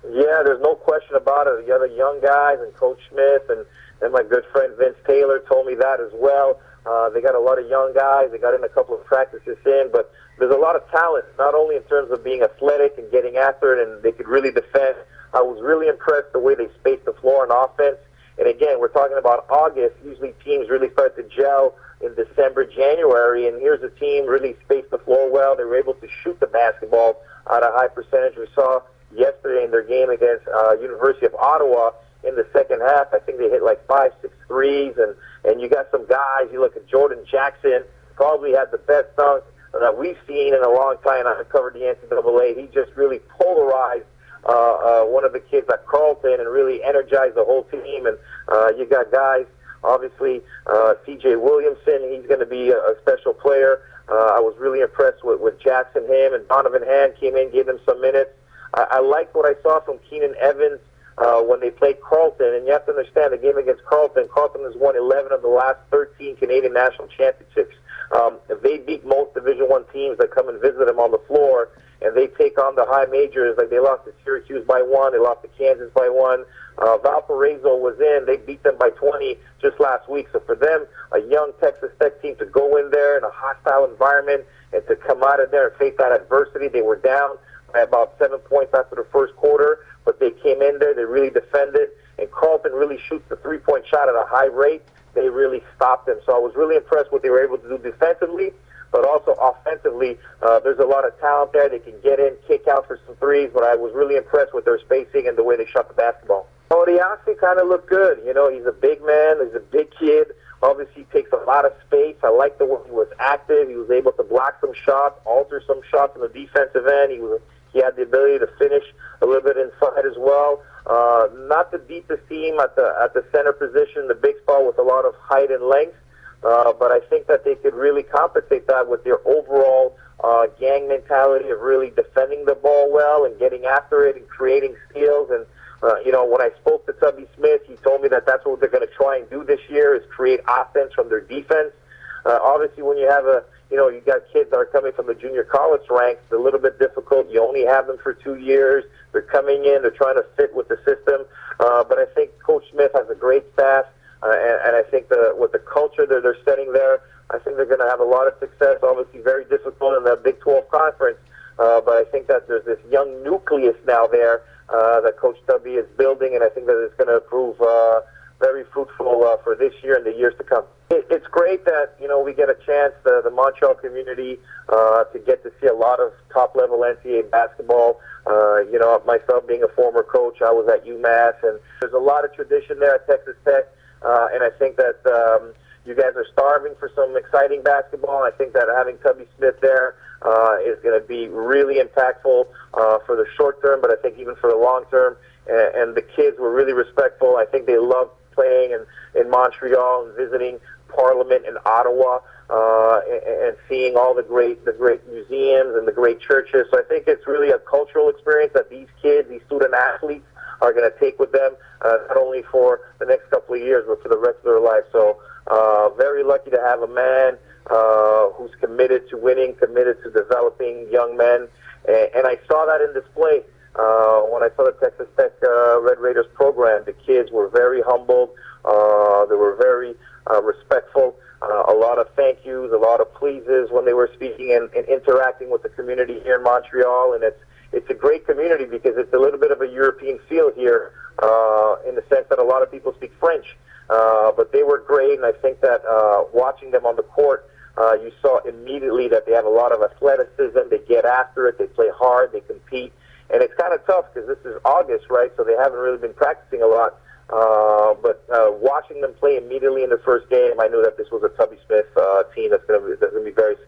Yeah, there's no question about it. The other young guys and Coach Smith and my good friend Vince Taylor told me that as well. They got a lot of young guys. They got in a couple of practices in, but there's a lot of talent, not only in terms of being athletic and getting after it, and they could really defend. I was really impressed the way they spaced the floor on offense. And again, we're talking about August. Usually teams really start to gel in December, January, and here's a team really spaced the floor well. They were able to shoot the basketball at a high percentage. We saw yesterday in their game against University of Ottawa in the second half, I think they hit like 5, 6 threes, and you got some guys. You look at Jordan Jackson, probably had the best dunk that we've seen in a long time. I covered the NCAA. He just really polarized one of the kids at Carleton and really energized the whole team. And you got guys, obviously, C.J. Williamson, he's going to be a special player. I was really impressed with Jackson, him, and Donovan Hand came in, gave him some minutes. I liked what I saw from Keenan Evans when they played Carleton. And you have to understand, the game against Carleton has won 11 of the last 13 Canadian national championships. They beat most Division I teams that come and visit them on the floor, and they take on the high majors. Like they lost to Syracuse by 1, they lost to Kansas by 1. Valparaiso was in, they beat them by 20 just last week. So for them, a young Texas Tech team to go in there in a hostile environment and to come out of there and face that adversity, they were down by about 7 points after the first quarter, but they came in there, they really defended, and Carleton really shoots the three-point shot at a high rate. They really stopped them. So I was really impressed what they were able to do defensively, but also offensively. There's a lot of talent there. They can get in, kick out for some threes, but I was really impressed with their spacing and the way they shot the basketball. Oh, the Aussie kind of looked good. You know, he's a big man. He's a big kid. Obviously, he takes a lot of space. I like the way he was active. He was able to block some shots, alter some shots on the defensive end. He had the ability to finish a little bit inside as well. Not the deepest team at the center position, the big spot with a lot of height and length, but I think that they could really compensate that with their overall gang mentality of really defending the ball well and getting after it and creating steals. And you know, when I spoke to Tubby Smith, he told me that that's what they're going to try and do this year is create offense from their defense. Obviously, when you have you got kids that are coming from the junior college ranks, it's a little bit difficult. You only have them for 2 years. They're coming in. They're trying to fit with the system. But I think Coach Smith has a great staff, and I think with the culture that they're setting there, I think they're going to have a lot of success. Obviously, very difficult in the Big 12 conference, but I think that there's this young nucleus now there that Coach Tubby is building, and I think that it's going to prove very fruitful for this year and the years to come. It's great that, we get a chance, the Montreal community, to get to see a lot of top-level NCAA basketball. Myself being a former coach, I was at UMass, and there's a lot of tradition there at Texas Tech, and I think that you guys are starving for some exciting basketball. I think that having Tubby Smith there is going to be really impactful for the short term, but I think even for the long term. And the kids were really respectful. I think they loved playing in Montreal and visiting Parliament in Ottawa and seeing all the great museums and the great churches. So I think it's really a cultural experience that these kids, these student athletes, are going to take with them, not only for the next couple of years, but for the rest of their life. So very lucky to have a man who's committed to winning, committed to developing young men. And I saw that in display when I saw the Texas Tech Red Raiders program. The kids were very humbled. They were very respectful. A lot of thank yous, a lot of pleases when they were speaking and interacting with the community here in Montreal. And it's a great community because it's a little bit of a European feel here in the sense that a lot of people speak French. But they were great, and I think that watching them on the court, you saw immediately that they have a lot of athleticism. They get after it. They play hard. They compete. And it's kind of tough because this is August, right? So they haven't really been practicing a lot. But watching them play immediately in the first game, I knew that this was a Tubby Smith team that's going to be very successful.